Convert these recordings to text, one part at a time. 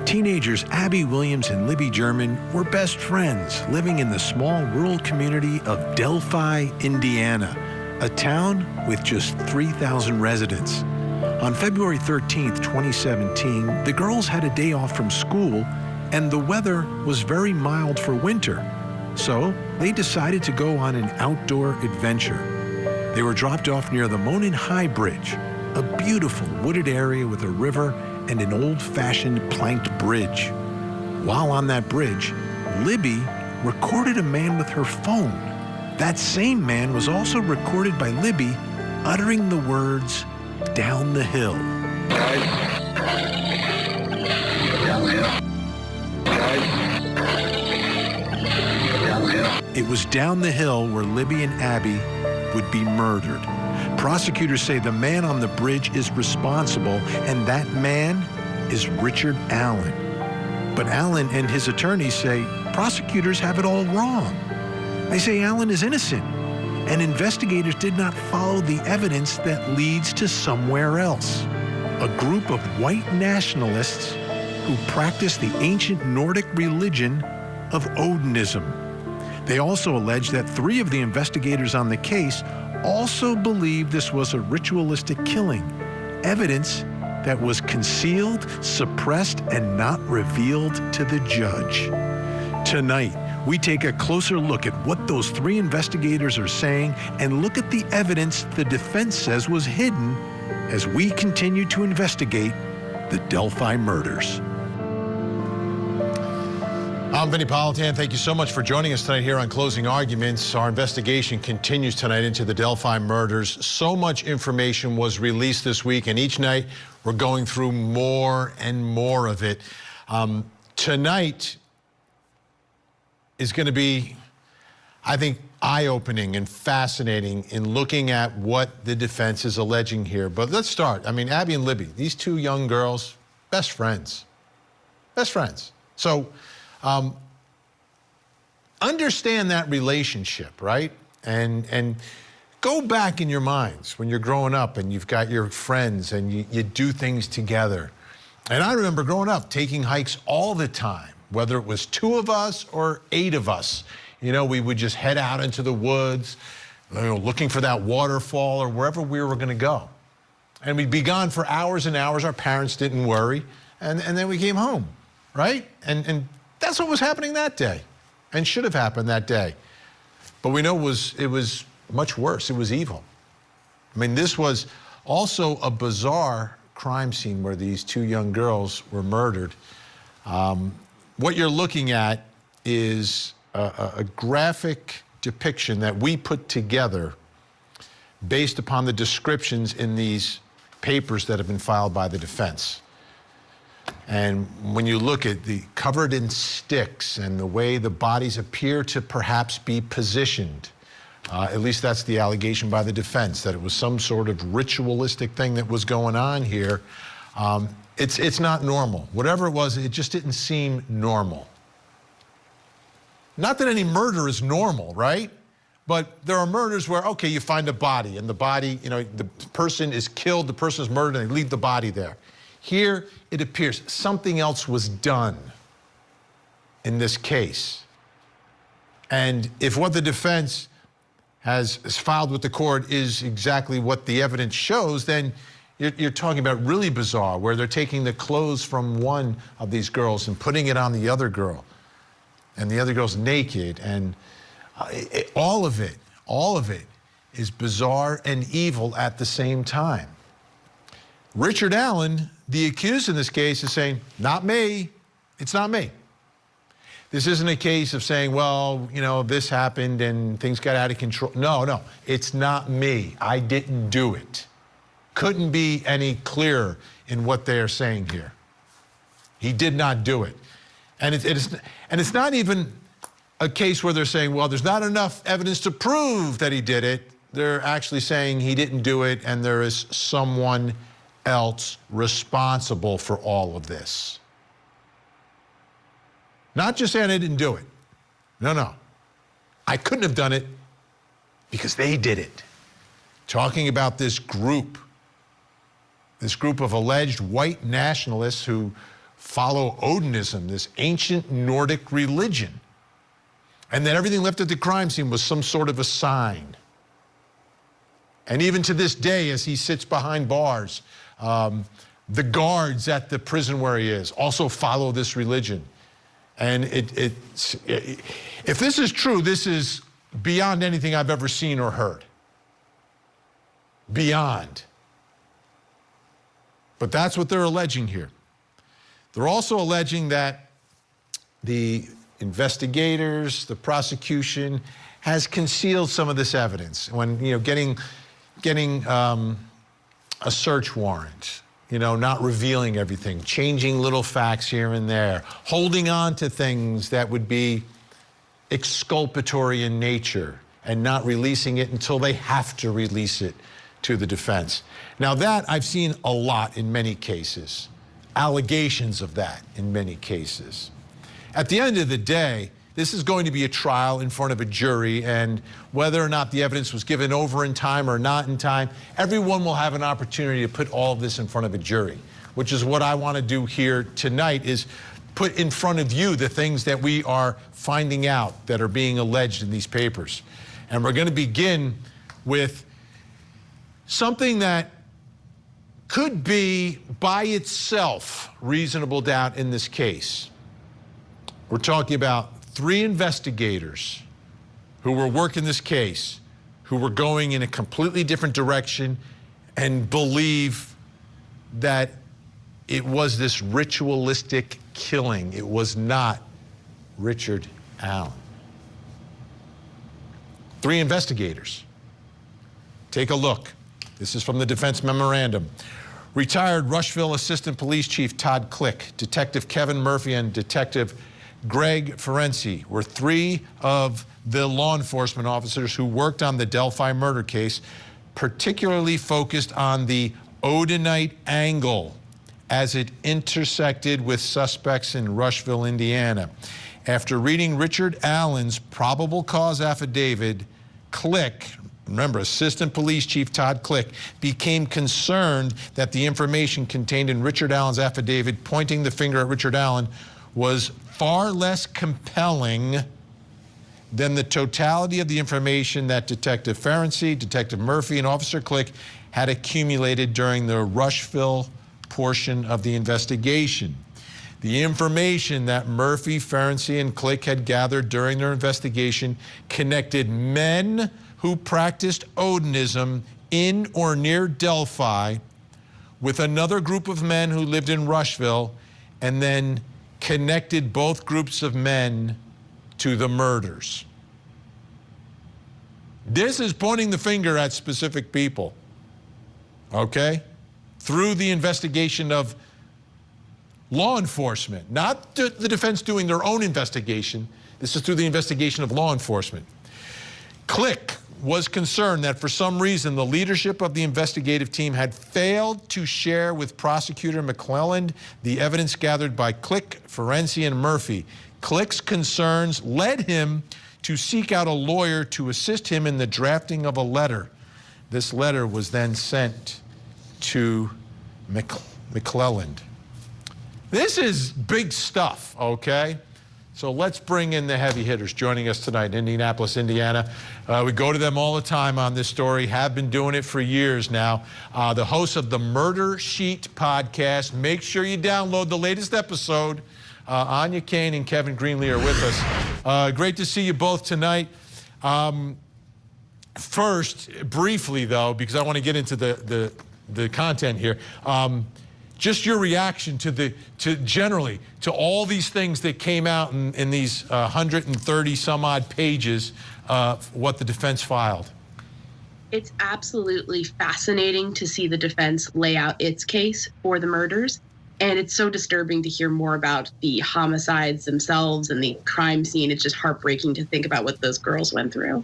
Teenagers Abby Williams and Libby German were best friends living in the small rural community of Delphi, Indiana, a town with just 3,000 residents. On February 13th, 2017, the girls had a day off from school and the weather was very mild for winter. So they decided to go on an outdoor adventure. They were dropped off near the Monon High Bridge, a beautiful wooded area with a river and an old-fashioned planked bridge. While on that bridge, Libby recorded a man with her phone. That same man was also recorded by Libby uttering the words, "Down the hill." It was down the hill where Libby and Abby would be murdered. Prosecutors say the man on the bridge is responsible, and that man is Richard Allen. But Allen and his attorneys say prosecutors have it all wrong. They say Allen is innocent, and investigators did not follow the evidence that leads to somewhere else. A group of white nationalists who practice the ancient Nordic religion of Odinism. They also allege that 3 of the investigators on the case also believed this was a ritualistic killing, evidence that was concealed, suppressed, and not revealed to the judge. Tonight, we take a closer look at what those 3 investigators are saying and look at the evidence the defense says was hidden as we continue to investigate the Delphi murders. I'm Vinny Politan. Thank you so much for joining us tonight here on Closing Arguments. Our investigation continues tonight into the Delphi murders. So much information was released this week, and each night we're going through more and more of it. Tonight is going to be, I think, eye-opening and fascinating in looking at what the defense is alleging here. But let's start. I mean, Abby and Libby, these 2 young girls, best friends. Best friends. So, understand that relationship, right? And go back in your minds when you're growing up and you've got your friends and you do things together. And I remember growing up taking hikes all the time, whether it was 2 of us or 8 of us. You know, we would just head out into the woods, you know, looking for that waterfall or wherever we were going to go. And we'd be gone for hours and hours. Our parents didn't worry. And then we came home, right? And that's what was happening that day and should have happened that day. But we know it was much worse. It was evil. I mean, this was also a bizarre crime scene where these 2 young girls were murdered. What you're looking at is a graphic depiction that we put together based upon the descriptions in these papers that have been filed by the defense. And when you look at the covered in sticks and the way the bodies appear to perhaps be positioned, at least that's the allegation by the defense, that it was some sort of ritualistic thing that was going on here. It's not normal. Whatever it was, it just didn't seem normal. Not that any murder is normal, right? But there are murders where, okay, you find a body and the body, you know, the person is killed, the person is murdered, and they leave the body there. Here, it appears something else was done in this case. And if what the defense has filed with the court is exactly what the evidence shows, then you're talking about really bizarre, where they're taking the clothes from one of these girls and putting it on the other girl, and the other girl's naked, and all of it is bizarre and evil at the same time. Richard Allen, the accused in this case, is saying, not me, it's not me. This isn't a case of saying, well, you know, this happened and things got out of control. No, it's not me, I didn't do it. Couldn't be any clearer in what they are saying here. He did not do it. And it's not even a case where they're saying, well, there's not enough evidence to prove that he did it. They're actually saying he didn't do it and there is someone else responsible for all of this. Not just saying I didn't do it. No. I couldn't have done it because they did it. Talking about this group of alleged white nationalists who follow Odinism, this ancient Nordic religion, and that everything left at the crime scene was some sort of a sign. And even to this day, as he sits behind bars, the guards at the prison where he is also follow this religion. And if this is true, this is beyond anything I've ever seen or heard. Beyond. But that's what they're alleging here. They're also alleging that the investigators, the prosecution, has concealed some of this evidence when, getting a search warrant, not revealing everything, changing little facts here and there, holding on to things that would be exculpatory in nature and not releasing it until they have to release it to the defense. Now that I've seen a lot in many cases, allegations of that in many cases. At the end of the day, this is going to be a trial in front of a jury, and whether or not the evidence was given over in time or not in time, everyone will have an opportunity to put all of this in front of a jury, which is what I want to do here tonight, is put in front of you the things that we are finding out that are being alleged in these papers. And we're going to begin with something that could be by itself reasonable doubt in this case. We're talking about 3 investigators who were working this case, who were going in a completely different direction and believe that it was this ritualistic killing. It was not Richard Allen. 3 investigators. Take a look. This is from the defense memorandum. Retired Rushville Assistant Police Chief Todd Click, Detective Kevin Murphy, and Detective Greg Ferenczi were 3 of the law enforcement officers who worked on the Delphi murder case, particularly focused on the Odinite angle as it intersected with suspects in Rushville, Indiana. After reading Richard Allen's probable cause affidavit, Click, remember, Assistant Police Chief Todd Click, became concerned that the information contained in Richard Allen's affidavit pointing the finger at Richard Allen was far less compelling than the totality of the information that Detective Ferenczi, Detective Murphy, and Officer Click had accumulated during the Rushville portion of the investigation. The information that Murphy, Ferenczi, and Click had gathered during their investigation connected men who practiced Odinism in or near Delphi with another group of men who lived in Rushville, and then connected both groups of men to the murders. This is pointing the finger at specific people, okay? Through the investigation of law enforcement, not the defense doing their own investigation. This is through the investigation of law enforcement. Click was concerned that for some reason the leadership of the investigative team had failed to share with Prosecutor McClelland the evidence gathered by Click, Ferenczi, and Murphy. Click's concerns led him to seek out a lawyer to assist him in the drafting of a letter. This letter was then sent to McClelland. This is big stuff, okay? So let's bring in the heavy hitters joining us tonight in Indianapolis, Indiana. We go to them all the time on this story, have been doing it for years now. The hosts of the Murder Sheet podcast. Make sure you download the latest episode. Anya Kane and Kevin Greenlee are with us. Great to see you both tonight. First, briefly though, because I want to get into the content here. Just your reaction to generally to all these things that came out in these 130 some odd pages of what the defense filed. It's absolutely fascinating to see the defense lay out its case for the murders. And it's so disturbing to hear more about the homicides themselves and the crime scene. It's just heartbreaking to think about what those girls went through.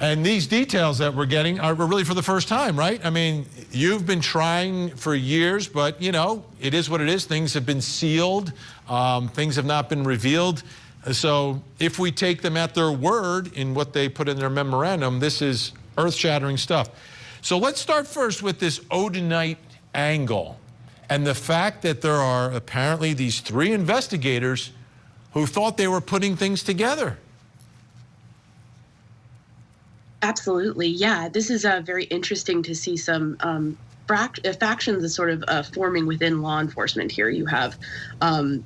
And these details that we're getting are really for the first time, right? I mean, you've been trying for years, but you know, it is what it is. Things have been sealed. Things have not been revealed. So if we take them at their word in what they put in their memorandum, this is earth-shattering stuff. So let's start first with this Odinite angle. and the fact that there are apparently these 3 investigators who thought they were putting things together. Absolutely, yeah. This is very interesting to see some factions is sort of forming within law enforcement here. You have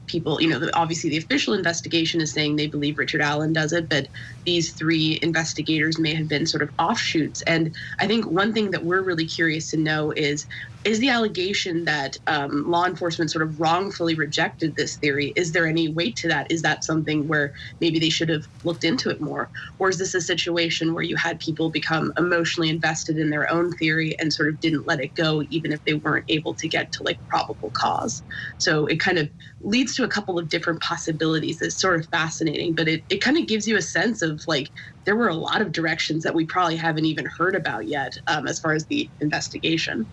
people, obviously the official investigation is saying they believe Richard Allen does it, but these 3 investigators may have been sort of offshoots. And I think one thing that we're really curious to know is the allegation that law enforcement sort of wrongfully rejected this theory, is there any weight to that? Is that something where maybe they should have looked into it more? Or is this a situation where you had people become emotionally invested in their own theory and sort of didn't let it go, even if they weren't able to get to like probable cause? So it kind of leads to a couple of different possibilities. It's sort of fascinating, but it kind of gives you a sense of like, there were a lot of directions that we probably haven't even heard about yet as far as the investigation.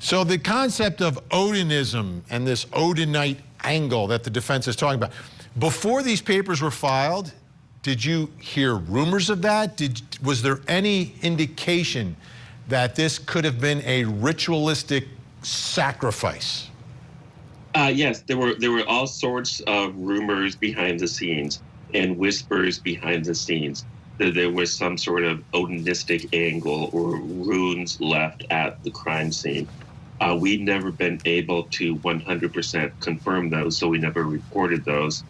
So the concept of Odinism and this Odinite angle that the defense is talking about, before these papers were filed, did you hear rumors of that? Was there any indication that this could have been a ritualistic sacrifice? Yes, there were all sorts of rumors behind the scenes and whispers behind the scenes that there was some sort of Odinistic angle or runes left at the crime scene. We'd never been able to 100% confirm those, so we never reported those.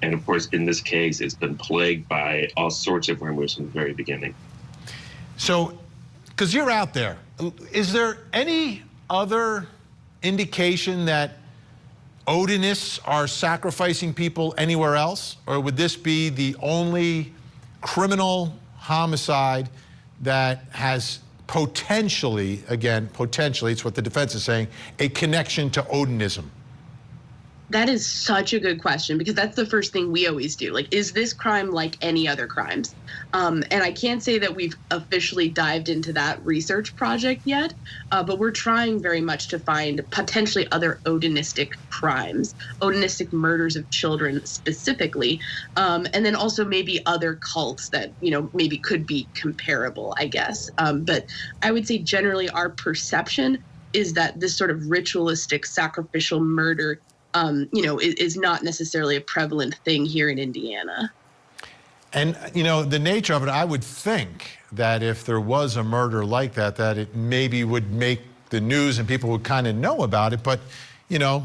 And of course, in this case, it's been plagued by all sorts of rumors from the very beginning. So, because you're out there, is there any other indication that Odinists are sacrificing people anywhere else? Or would this be the only criminal homicide that has potentially, again, potentially, it's what the defense is saying, a connection to Odinism? That is such a good question, because that's the first thing we always do. Like, is this crime like any other crimes? And I can't say that we've officially dived into that research project yet, but we're trying very much to find potentially other Odinistic crimes, Odinistic murders of children specifically, and then also maybe other cults that, maybe could be comparable, I guess. But I would say generally our perception is that this sort of ritualistic sacrificial murder is not necessarily a prevalent thing here in Indiana. And, the nature of it, I would think that if there was a murder like that, that it maybe would make the news and people would kind of know about it. But,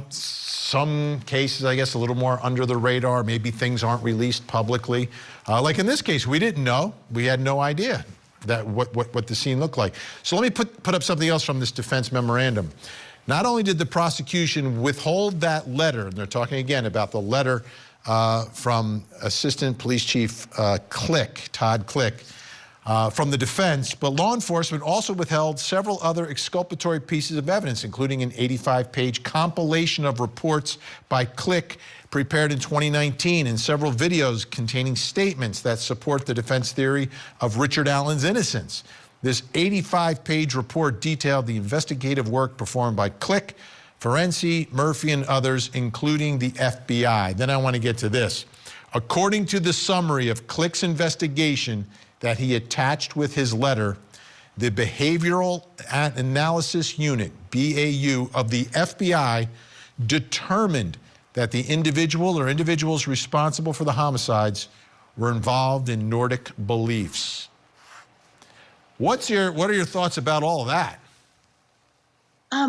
some cases, I guess, a little more under the radar. Maybe things aren't released publicly. Like in this case, we didn't know. We had no idea that what the scene looked like. So let me put up something else from this defense memorandum. Not only did the prosecution withhold that letter, and they're talking again about the letter from Assistant Police Chief Todd Click, from the defense, but law enforcement also withheld several other exculpatory pieces of evidence, including an 85-page compilation of reports by Click prepared in 2019 and several videos containing statements that support the defense theory of Richard Allen's innocence. This 85-page report detailed the investigative work performed by Click, Forensi, Murphy, and others, including the FBI. Then I want to get to this. According to the summary of Click's investigation that he attached with his letter, the Behavioral Analysis Unit, BAU, of the FBI determined that the individual or individuals responsible for the homicides were involved in Nordic beliefs. What are your thoughts about all of that?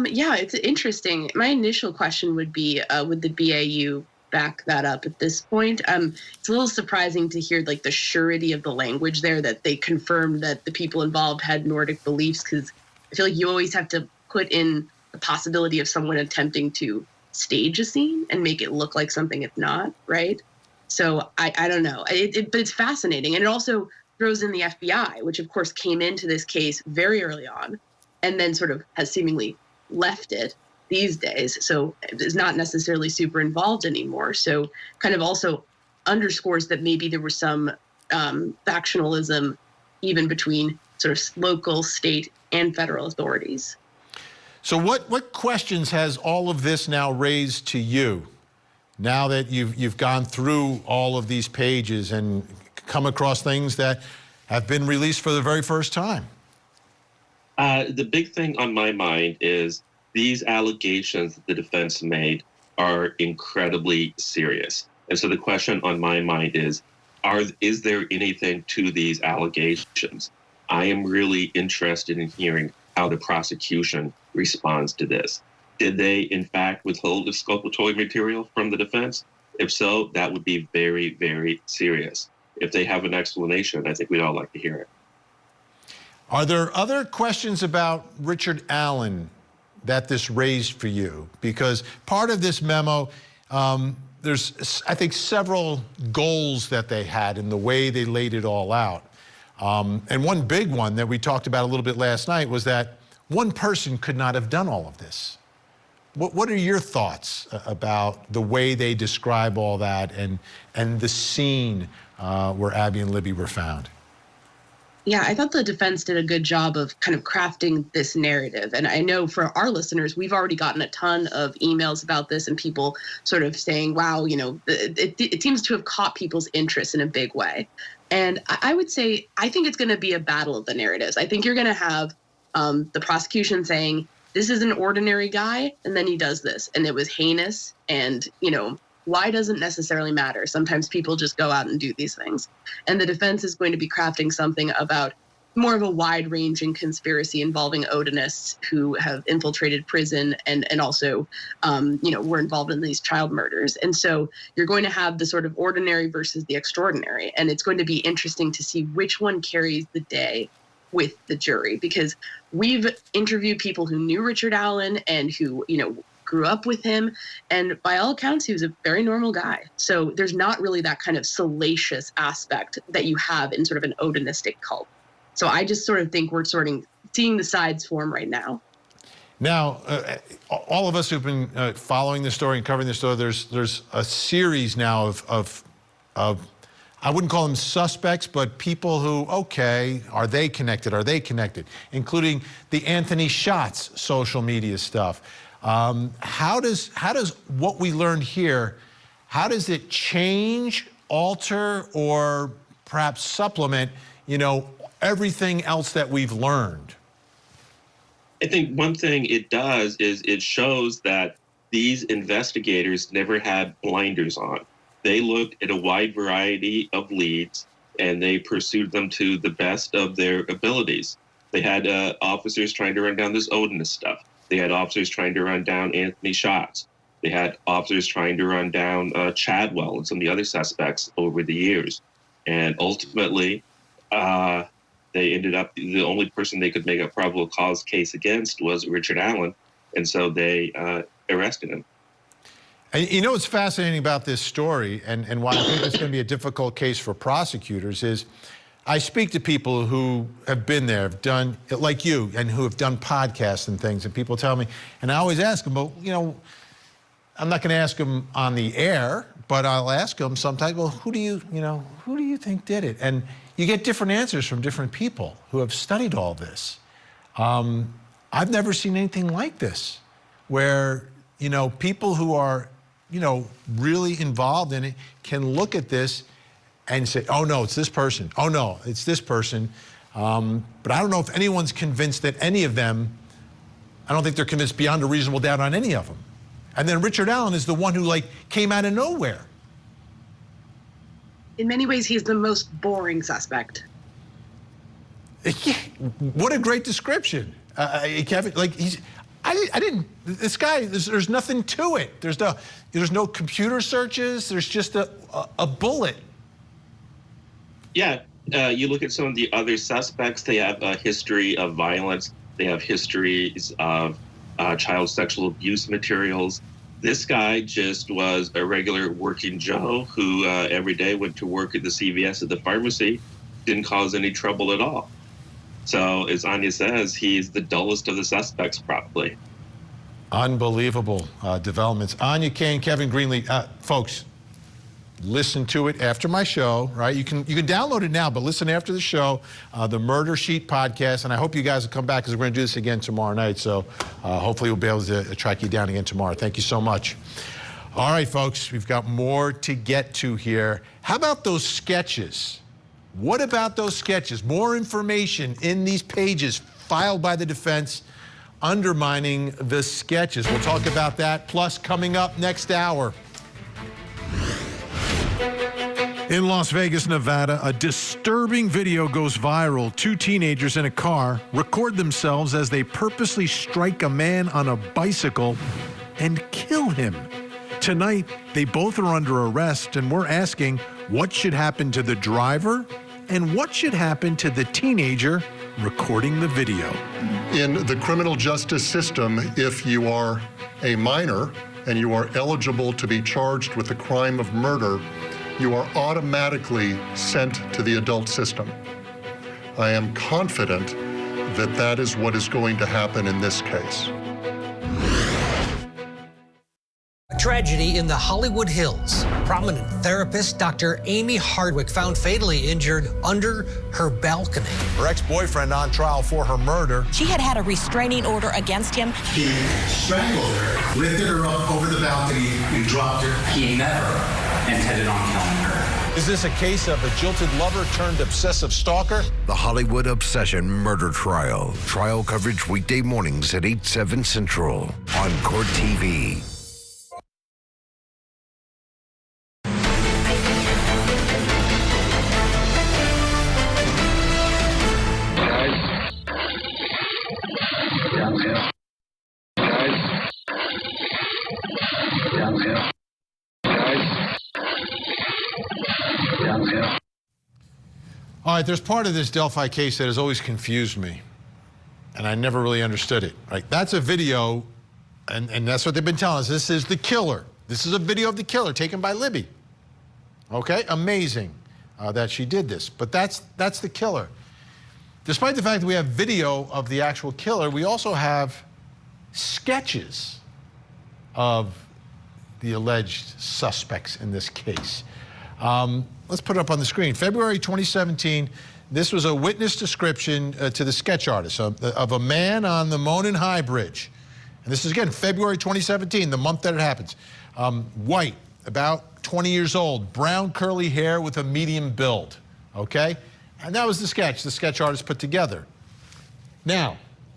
Yeah, it's interesting. My initial question would be, would the BAU back that up at this point? It's a little surprising to hear like the surety of the language there, that they confirmed that the people involved had Nordic beliefs, because I feel like you always have to put in the possibility of someone attempting to stage a scene and make it look like something it's not, right? So I don't know, but it's fascinating. And it also throws in the FBI, which of course came into this case very early on and then sort of has seemingly left it these days. So is not necessarily super involved anymore. So kind of also underscores that maybe there was some factionalism even between sort of local, state, and federal authorities. So what questions has all of this now raised to you, now that you've gone through all of these pages and come across things that have been released for the very first time? The big thing on my mind is these allegations that the defense made are incredibly serious. And so the question on my mind is there anything to these allegations? I am really interested in hearing how the prosecution responds to this. Did they, in fact, withhold exculpatory material from the defense? If so, that would be very, very serious. If they have an explanation, I think we'd all like to hear it. Are there other questions about Richard Allen that this raised for you? Because part of this memo, there's, I think, several goals that they had in the way they laid it all out. And one big one that we talked about a little bit last night was that one person could not have done all of this. What are your thoughts about the way they describe all that and the scene where Abby and Libby were found? Yeah, I thought the defense did a good job of kind of crafting this narrative. And I know for our listeners, we've already gotten a ton of emails about this and people sort of saying, wow, you know, it seems to have caught people's interest in a big way. And I would say, I think it's going to be a battle of the narratives. I think you're going to have the prosecution saying, this is an ordinary guy, and then he does this, and it was heinous, and, you know, why doesn't necessarily matter. Sometimes people just go out and do these things. And the defense is going to be crafting something about more of a wide-ranging conspiracy involving Odinists who have infiltrated prison and also, you know, were involved in these child murders. And so you're going to have the sort of ordinary versus the extraordinary. And it's going to be interesting to see which one carries the day with the jury, because we've interviewed people who knew Richard Allen and who, you know, grew up with him, and by all accounts, he was a very normal guy. So there's not really that kind of salacious aspect that you have in sort of an Odinistic cult. So I just sort of think we're seeing the sides form right now. Now, all of us who've been following the story and covering the story, there's a series now of I wouldn't call them suspects, but people who, okay, are they connected? Are they connected? Including the Anthony Shots social media stuff. How does what we learned here, how does it change, alter, or perhaps supplement, you know, everything else that we've learned? I think one thing it does is it shows that these investigators never had blinders on. They looked at a wide variety of leads and they pursued them to the best of their abilities. They had officers trying to run down this Odinist stuff. They had officers trying to run down Anthony Shots. They had officers trying to run down Chadwell and some of the other suspects over the years. And ultimately, they ended up, the only person they could make a probable cause case against was Richard Allen. And so they arrested him. And you know what's fascinating about this story and why I think it's going to be a difficult case for prosecutors is I speak to people who have been there, have done, like you, and who have done podcasts and things, and people tell me, and I always ask them, well, you know, I'm not going to ask them on the air, but I'll ask them sometimes, well, who do you think did it? And you get different answers from different people who have studied all this. I've never seen anything like this, where, you know, people who are, you know, really involved in it can look at this and say, oh, no, it's this person. Oh, no, it's this person. But I don't know if anyone's convinced that any of them, I don't think they're convinced beyond a reasonable doubt on any of them. And then Richard Allen is the one who, like, came out of nowhere. In many ways, he's the most boring suspect. What a great description. Kevin, like, this guy, there's nothing to it. There's no computer searches. There's just a bullet. Yeah, you look at some of the other suspects, they have a history of violence. They have histories of child sexual abuse materials. This guy just was a regular working Joe who every day went to work at the CVS at the pharmacy, didn't cause any trouble at all. So as Anya says, he's the dullest of the suspects probably. Unbelievable developments. Anya Kane, Kevin Greenlee, folks, listen to it after my show, right? You can download it now, but listen after the show, the Murder Sheet podcast, and I hope you guys will come back because we're going to do this again tomorrow night, so hopefully we'll be able to track you down again tomorrow. Thank you so much. All right, folks, we've got more to get to here. How about those sketches? What about those sketches? More information in these pages filed by the defense undermining the sketches. We'll talk about that, plus coming up next hour. In Las Vegas, Nevada, a disturbing video goes viral. Two teenagers in a car record themselves as they purposely strike a man on a bicycle and kill him. Tonight, they both are under arrest, and we're asking what should happen to the driver and what should happen to the teenager recording the video. In the criminal justice system, if you are a minor and you are eligible to be charged with the crime of murder, you are automatically sent to the adult system. I am confident that that is what is going to happen in this case. A tragedy in the Hollywood Hills. Prominent therapist Dr. Amy Hardwick found fatally injured under her balcony. Her ex-boyfriend on trial for her murder. She had had a restraining order against him. He strangled her, lifted her up over the balcony, and dropped her. He never intended on killing her. Is this a case of a jilted lover turned obsessive stalker? The Hollywood Obsession Murder Trial. Trial coverage weekday mornings at 8, 7 Central on Court TV. Downhill. Guys. Downhill. Guys. Downhill. All right, there's part of this Delphi case that has always confused me, and I never really understood it. Right? That's a video, and that's what they've been telling us. This is the killer. This is a video of the killer taken by Libby. Okay, amazing that she did this, but that's the killer. Despite the fact that we have video of the actual killer, we also have sketches of the alleged suspects in this case. Let's put it up on the screen. February 2017, this was a witness description to the sketch artist of a man on the Monon High Bridge. And this is, again, February 2017, the month that it happens. White, about 20 years old, brown curly hair with a medium build, okay? And that was the sketch artist put together. Now,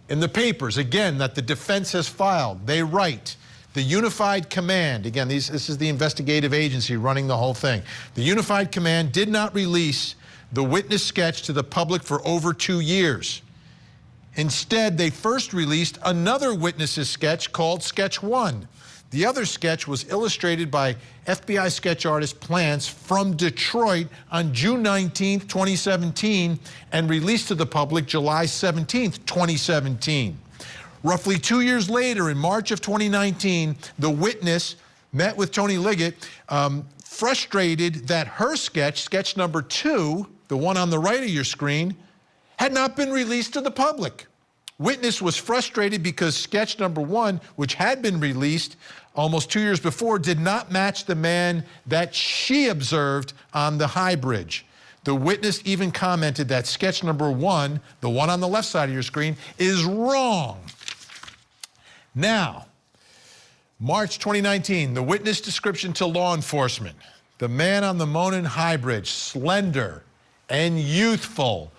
in the papers, again, that the defense has filed, they write, the Unified Command, again, this is the investigative agency running the whole thing. The Unified Command did not release the witness sketch to the public for over 2 years. Instead, they first released another witness's sketch called Sketch 1. The other sketch was illustrated by FBI sketch artist Plants from Detroit on June 19, 2017, and released to the public July 17, 2017. Roughly 2 years later, in March of 2019, the witness met with Tony Liggett, frustrated that her sketch number 2, the one on the right of your screen, had not been released to the public. Witness was frustrated because sketch number 1, which had been released almost 2 years before, did not match the man that she observed on the High Bridge. The witness even commented that sketch number 1, the one on the left side of your screen, is wrong. Now, March 2019, the witness description to law enforcement. The man on the Monon High Bridge, slender and youthful,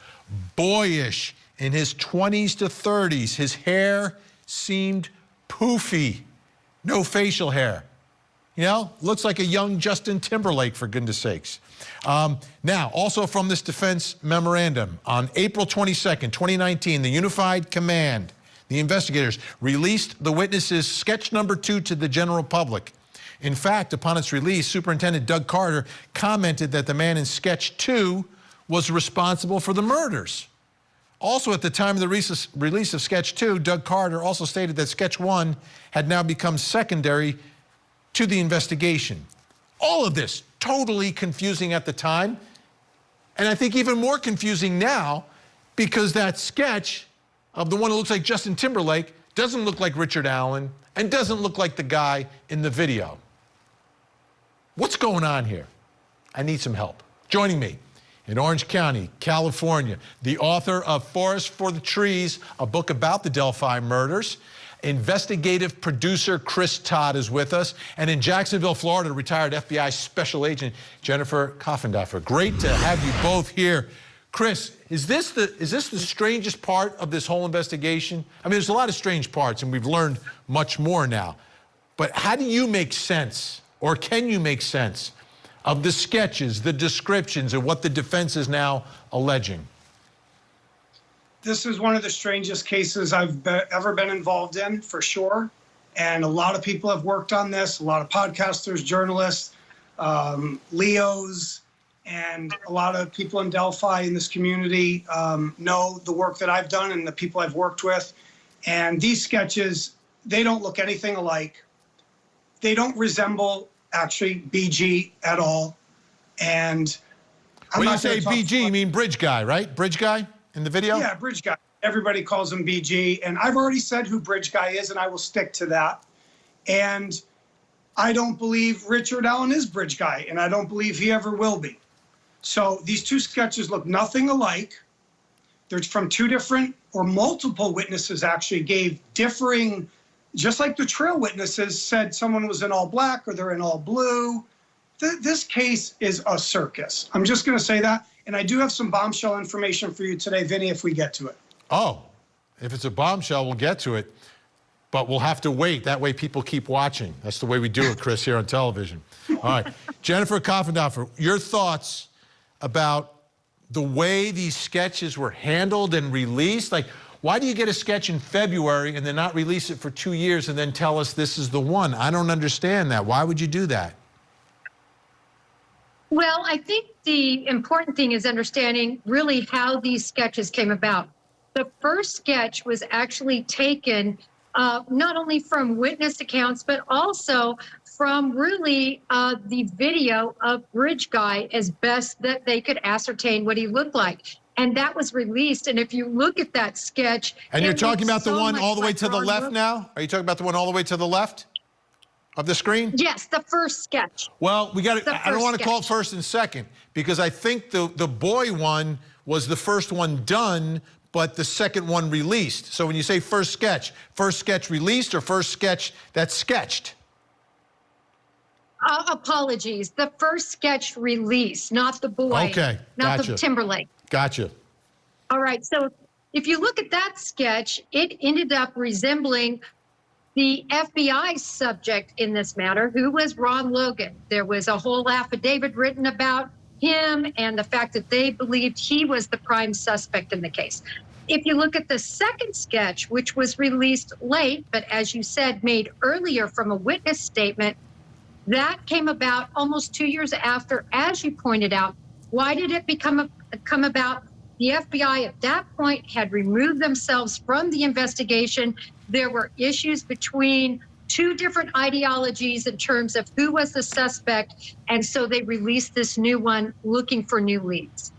boyish, in his 20s to 30s. His hair seemed poofy, no facial hair. You know, looks like a young Justin Timberlake, for goodness sakes. Now, also from this defense memorandum, on April 22nd, 2019, the Unified Command, the investigators, released the witness's sketch number 2 to the general public. In fact, upon its release, Superintendent Doug Carter commented that the man in sketch 2 was responsible for the murders. Also, at the time of the release of sketch 2, Doug Carter also stated that sketch 1 had now become secondary to the investigation. All of this totally confusing at the time, and I think even more confusing now, because that sketch of the one who looks like Justin Timberlake doesn't look like Richard Allen and doesn't look like the guy in the video. What's going on here? I need some help. Joining me in Orange County, California, the author of Forest for the Trees, a book about the Delphi murders. Investigative producer Chris Todd is with us. And in Jacksonville, Florida, retired FBI Special Agent Jennifer Coffendorfer. Great to have you both here. Chris, is this the strangest part of this whole investigation? I mean, there's a lot of strange parts, and we've learned much more now. But how do you make sense, or can you make sense, of the sketches, the descriptions, and what the defense is now alleging? This is one of the strangest cases I've ever been involved in, for sure. And a lot of people have worked on this, a lot of podcasters, journalists, Leos, and a lot of people in Delphi in this community know the work that I've done and the people I've worked with. And these sketches, they don't look anything alike. They don't resemble, actually, BG at all. And when you say BG, you mean Bridge Guy, right? Bridge Guy in the video? Yeah, Bridge Guy. Everybody calls him BG. And I've already said who Bridge Guy is, and I will stick to that. And I don't believe Richard Allen is Bridge Guy, and I don't believe he ever will be. So these two sketches look nothing alike. They're from two different, or multiple witnesses actually gave differing, just like the trail witnesses said someone was in all black or they're in all blue. This case is a circus. I'm just going to say that. And I do have some bombshell information for you today, Vinny, if we get to it. Oh, if it's a bombshell, we'll get to it. But we'll have to wait. That way people keep watching. That's the way we do it, Chris, here on television. All right. Jennifer Koffendorfer, your thoughts about the way these sketches were handled and released? Like, why do you get a sketch in February and then not release it for 2 years and then tell us this is the one? I don't understand that. Why would you do that? Well, I think the important thing is understanding really how these sketches came about. The first sketch was actually taken not only from witness accounts, but also from really the video of Bridge Guy as best that they could ascertain what he looked like. And that was released. And if you look at that sketch. And you're talking about the one all the way to the left now? Are you talking about the one all the way to the left of the screen? Yes, the first sketch. Well, we got to, I don't want to call it first and second, because I think the boy one was the first one done, but the second one released. So when you say first sketch released or first sketch that's sketched? Apologies. The first sketch release, not the boy. Okay, not gotcha. the Timberlake. Gotcha. All right. So if you look at that sketch, it ended up resembling the FBI subject in this matter, who was Ron Logan. There was a whole affidavit written about him and the fact that they believed he was the prime suspect in the case. If you look at the second sketch, which was released late, but as you said, made earlier from a witness statement, that came about almost 2 years after, as you pointed out. Why did it come about? The FBI at that point had removed themselves from the investigation. There were issues between two different ideologies in terms of who was the suspect, and so they released this new one looking for new leads.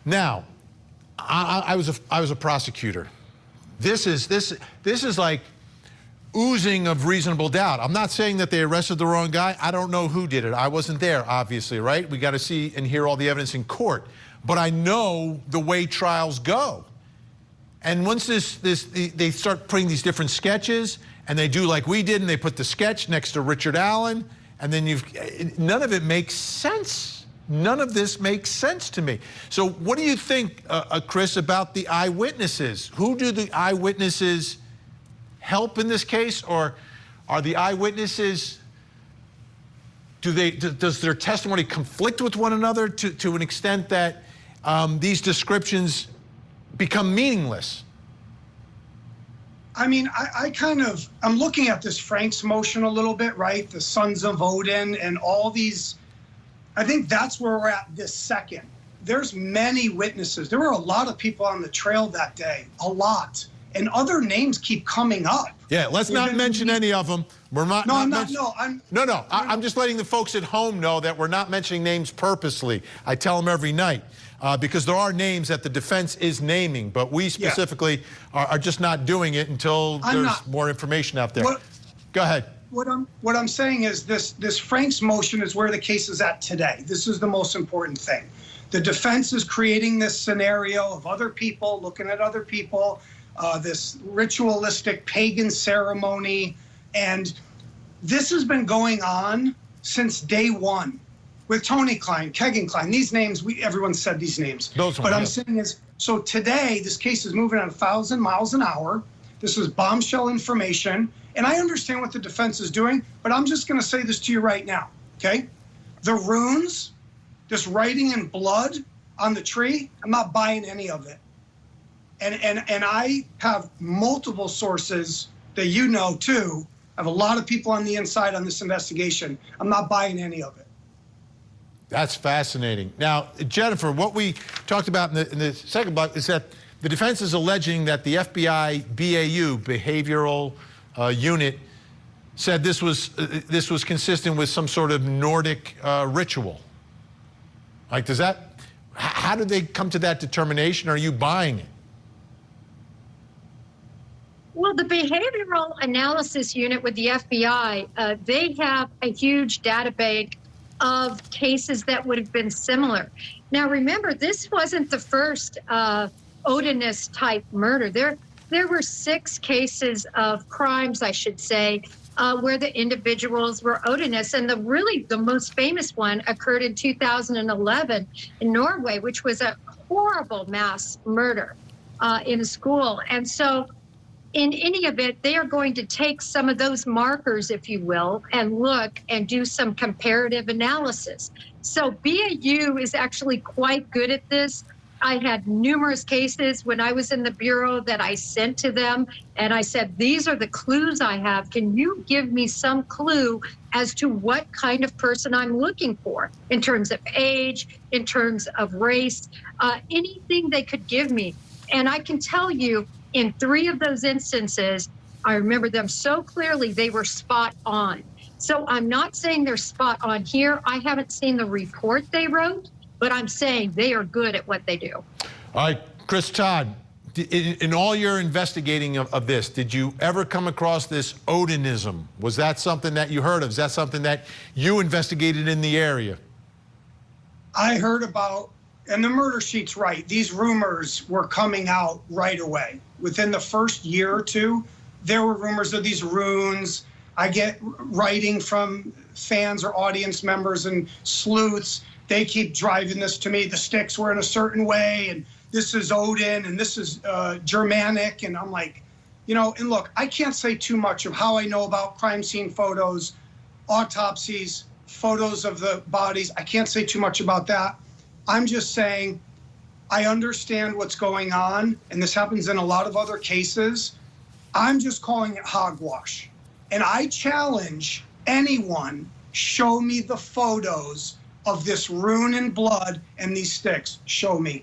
Now, I was a prosecutor. This is like oozing of reasonable doubt. I'm not saying that they arrested the wrong guy. I don't know who did it. I wasn't there, obviously, right? We got to see and hear all the evidence in court. But I know the way trials go. And once they start putting these different sketches, and they do like we did, and they put the sketch next to Richard Allen, and then none of it makes sense. None of this makes sense to me. So what do you think, Chris, about the eyewitnesses? Who do the eyewitnesses help in this case, or are the eyewitnesses, does their testimony conflict with one another to an extent that these descriptions become meaningless? I mean, I'm looking at this Frank's motion a little bit, right? The Sons of Odin and all these. I think that's where we're at this second. There's many witnesses. There were a lot of people on the trail that day, a lot. And other names keep coming up. Yeah, let's not mention any of them. We're not. No, I'm just letting the folks at home know that we're not mentioning names purposely. I tell them every night because there are names that the defense is naming, but we specifically are just not doing it until there's more information out there. Go ahead. What I'm saying is this Frank's motion is where the case is at today. This is the most important thing. The defense is creating this scenario of other people looking at other people. This ritualistic pagan ceremony. And this has been going on since day one. with Tony Klein, Kegan Klein, these names, everyone said these names. But I'm saying is, so today, this case is moving at 1,000 miles an hour. This is bombshell information. And I understand what the defense is doing, but I'm just going to say this to you right now, okay? The runes, this writing in blood on the tree, I'm not buying any of it. And I have multiple sources that you know too. I have a lot of people on the inside on this investigation. I'm not buying any of it. That's fascinating. Now, Jennifer, what we talked about in the second block is that the defense is alleging that the FBI BAU, Behavioral Unit, said this was consistent with some sort of Nordic ritual. Like, how did they come to that determination? Are you buying it? Well, the Behavioral Analysis Unit with the FBI, they have a huge database of cases that would have been similar. Now, remember, this wasn't the first Odinist type murder. There were 6 cases of crimes, I should say, where the individuals were Odinists. And the most famous one occurred in 2011 in Norway, which was a horrible mass murder in a school. And so in any event, they are going to take some of those markers, if you will, and look and do some comparative analysis. So BAU is actually quite good at this. I had numerous cases when I was in the Bureau that I sent to them, and I said, these are the clues I have. Can you give me some clue as to what kind of person I'm looking for in terms of age, in terms of race, anything they could give me? And I can tell you, in 3 of those instances, I remember them so clearly, they were spot on. So I'm not saying they're spot on here. I haven't seen the report they wrote, but I'm saying they are good at what they do. All right, Chris Todd, in all your investigating of this, did you ever come across this Odinism? Was that something that you heard of? Is that something that you investigated in the area? I heard about, and the murder sheet's right, these rumors were coming out right away. Within the first year or 2, there were rumors of these runes. I get writing from fans or audience members and sleuths. They keep driving this to me. The sticks were in a certain way, and this is Odin, and this is Germanic. And I'm like, you know, and look, I can't say too much of how I know about crime scene photos, autopsies, photos of the bodies. I can't say too much about that. I'm just saying, I understand what's going on, and this happens in a lot of other cases. I'm just calling it hogwash. And I challenge anyone, show me the photos of this rune in blood and these sticks. Show me.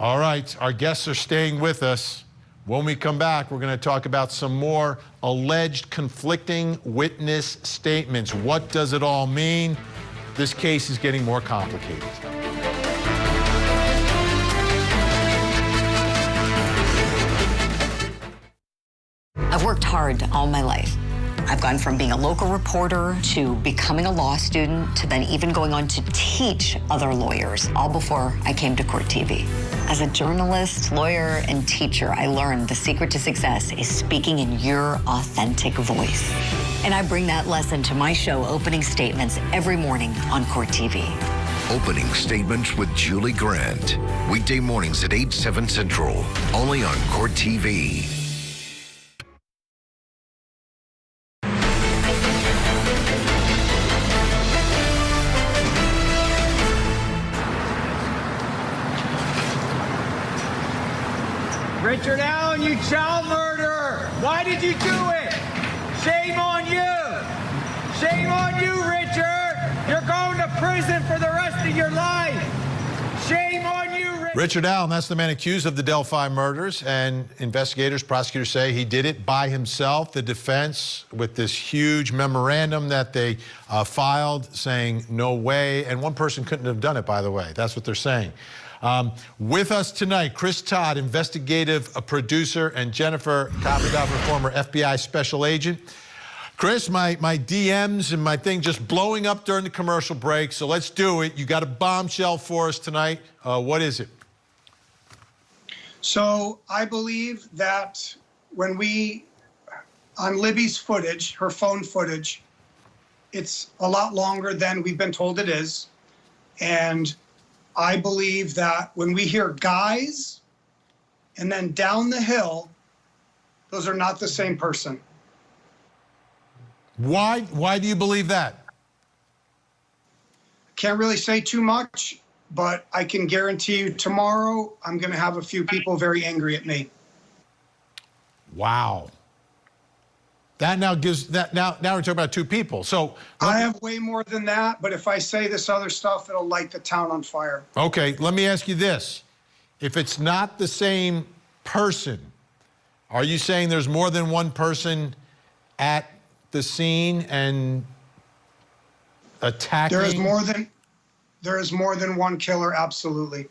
All right, our guests are staying with us. When we come back, we're going to talk about some more alleged conflicting witness statements. What does it all mean? This case is getting more complicated. I've worked hard all my life. I've gone from being a local reporter to becoming a law student to then even going on to teach other lawyers, all before I came to Court TV. As a journalist, lawyer, and teacher, I learned the secret to success is speaking in your authentic voice. And I bring that lesson to my show, Opening Statements, every morning on Court TV. Opening Statements with Julie Grant. Weekday mornings at 8, 7 Central. Only on Court TV. Richard Allen, you child murderer! Why did you do it? Shame on you! Shame on you, Richard! You're going to prison for the rest of your life! Shame on you, Richard! Richard Allen, that's the man accused of the Delphi murders, and investigators, prosecutors say he did it by himself. The defense, with this huge memorandum that they filed saying no way, and one person couldn't have done it, by the way. That's what they're saying. With us tonight, Chris Todd, investigative producer, and Jennifer Kapendorfer, former FBI special agent. Chris, my DMs and my thing just blowing up during the commercial break, so let's do it. You got a bombshell for us tonight. What is it? So I believe that when on Libby's footage, her phone footage, it's a lot longer than we've been told it is. And I believe that when we hear guys and then down the hill, those are not the same person. Why do you believe that? Can't really say too much, but I can guarantee you tomorrow I'm going to have a few people very angry at me. Wow. That now gives that now we're talking about two people. So I have way more than that, but if I say this other stuff, it'll light the town on fire. Okay, let me ask you this. If it's not the same person, are you saying there's more than one person at the scene and attacking? There is more than one killer, absolutely.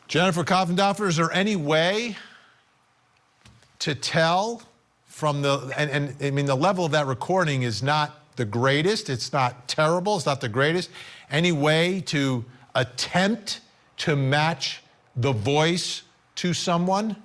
Jennifer Koffendorfer, is there any way to tell from the, and I mean, the level of that recording is not the greatest, it's not terrible, it's not the greatest, any way to attempt to match the voice to someone?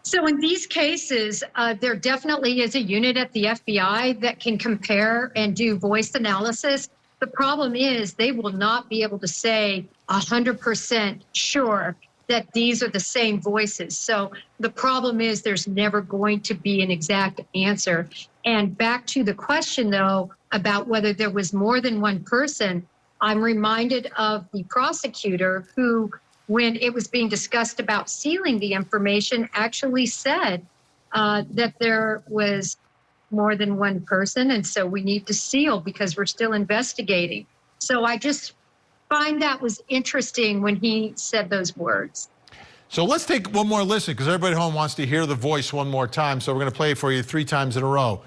So in these cases, there definitely is a unit at the FBI that can compare and do voice analysis. The problem is they will not be able to say 100% sure that these are the same voices. So the problem is there's never going to be an exact answer. And back to the question, though, about whether there was more than one person, I'm reminded of the prosecutor who, when it was being discussed about sealing the information, actually said that there was more than one person, and so we need to seal because we're still investigating. So I just find that was interesting when he said those words. So let's take one more listen, because everybody at home wants to hear the voice one more time, so we're going to play it for you 3 times in a row.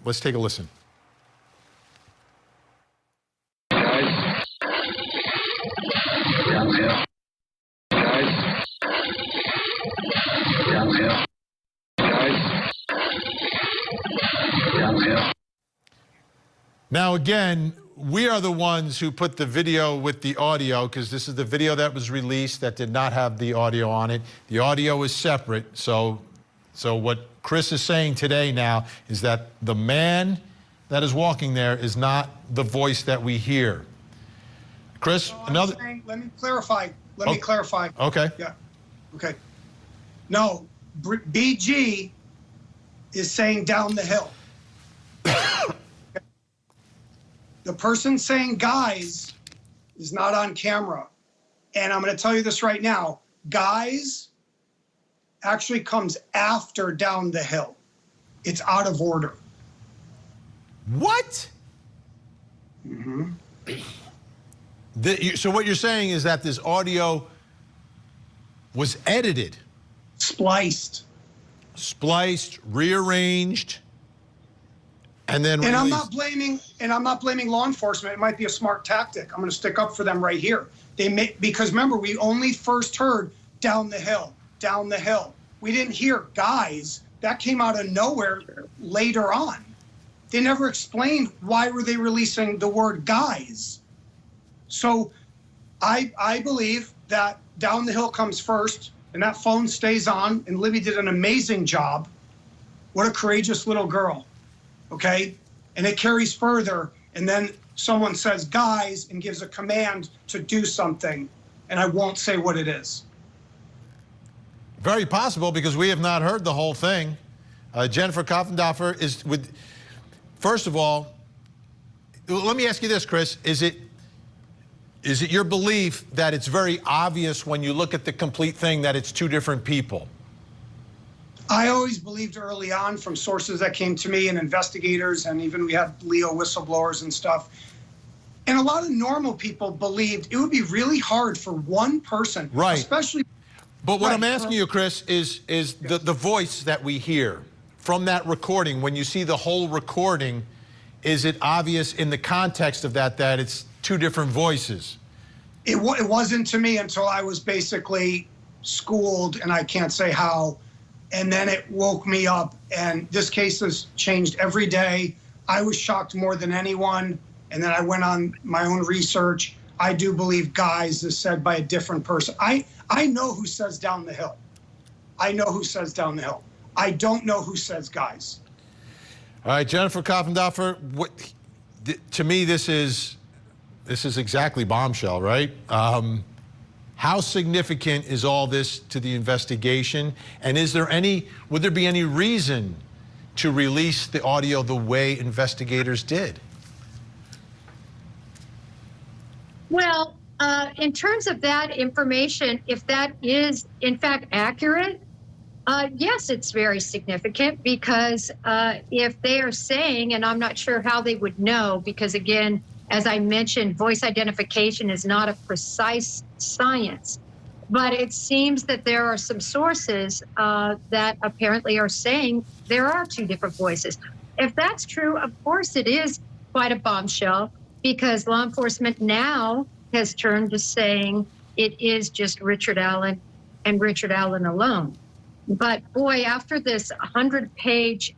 Let's take a listen. Guys. Down the hill. Guys. Down the hill. Guys. Down the hill. Now again, we are the ones who put the video with the audio, because this is the video that was released that did not have the audio on it. The audio is separate, so what Chris is saying today now is that the man that is walking there is not the voice that we hear. Chris, No, another... let me clarify. Let me clarify. Okay. Yeah. Okay. No, BG is saying down the hill. The person saying guys is not on camera. And I'm going to tell you this right now. Guys actually comes after down the hill. It's out of order. What? Mm-hmm. So what you're saying is that this audio was edited? Spliced, rearranged, and then and released. I'm not blaming law enforcement. It might be a smart tactic. I'm going to stick up for them right here. Because remember, we only first heard down the hill. We didn't hear guys. That came out of nowhere later on. They never explained why were they releasing the word guys. So I believe that down the hill comes first, and that phone stays on, and Libby did an amazing job. What a courageous little girl. Okay, and it carries further, and then someone says guys and gives a command to do something, and I won't say what it is. Very possible, because we have not heard the whole thing. Jennifer Koffendorfer is with. First of all, let me ask you this, Chris: Is it your belief that it's very obvious when you look at the complete thing that it's 2 different people? I always believed early on from sources that came to me and investigators, and even we had Leo whistleblowers and stuff. And a lot of normal people believed it would be really hard for one person, right? Especially. But what I'm asking you, Chris, is the voice that we hear from that recording. When you see the whole recording, is it obvious in the context of that it's 2 different voices? It wasn't to me until I was basically schooled, and I can't say how. And then it woke me up, and this case has changed every day. I was shocked more than anyone, and then I went on my own research. I do believe guys is said by a different person. I know who says down the hill. I know who says down the hill. I don't know who says guys. All right, Jennifer Koffendorfer, to me, this is exactly bombshell, right? How significant is all this to the investigation? And would there be any reason to release the audio the way investigators did? Well, in terms of that information, if that is in fact accurate, yes, it's very significant because if they are saying, and I'm not sure how they would know, because again, as I mentioned, voice identification is not a precise science, but it seems that there are some sources that apparently are saying there are two different voices. If that's true, of course it is quite a bombshell, because law enforcement now has turned to saying it is just Richard Allen and Richard Allen alone. But boy, after this 100-page,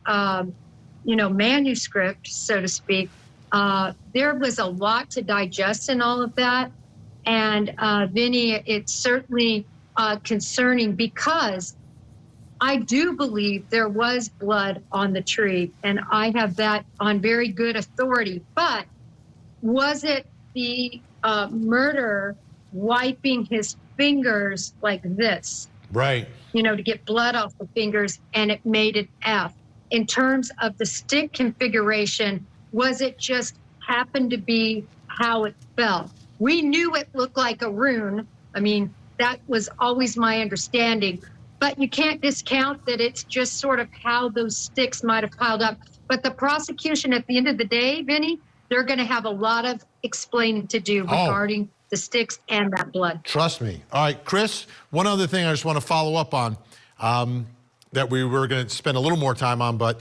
manuscript, so to speak, there was a lot to digest in all of that. And Vinny, it's certainly concerning because I do believe there was blood on the tree, and I have that on very good authority. But was it the murderer wiping his fingers like this? Right. To get blood off the fingers, and it made it F. In terms of the stick configuration, was it just happened to be how it fell? We knew it looked like a rune. I mean, that was always my understanding. But you can't discount that it's just sort of how those sticks might have piled up. But the prosecution, at the end of the day, Vinny, they're going to have a lot of explaining to do regarding the sticks and that blood. Trust me. All right, Chris, one other thing I just want to follow up on that we were going to spend a little more time on, but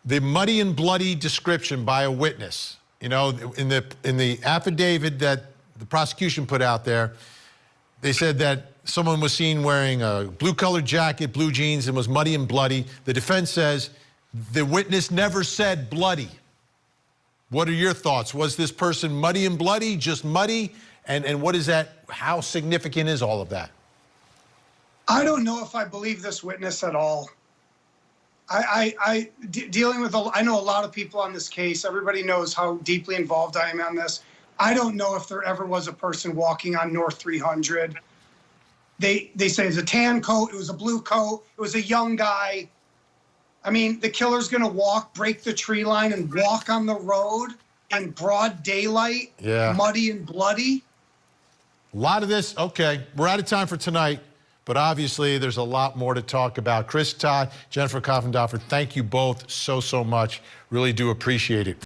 the muddy and bloody description by a witness. In the affidavit that the prosecution put out there, they said that someone was seen wearing a blue-colored jacket, blue jeans, and was muddy and bloody. The defense says the witness never said bloody. What are your thoughts? Was this person muddy and bloody, just muddy? And what is that? How significant is all of that? I don't know if I believe this witness at all. Dealing with, I know a lot of people on this case. Everybody knows how deeply involved I am on this. I don't know if there ever was a person walking on North 300. They say it was a tan coat, it was a blue coat, it was a young guy. I mean, the killer's gonna break the tree line and walk on the road in broad daylight, muddy and bloody. A lot of this, okay, we're out of time for tonight, but obviously there's a lot more to talk about. Chris Todd, Jennifer Koffendorfer, thank you both so much. Really do appreciate it.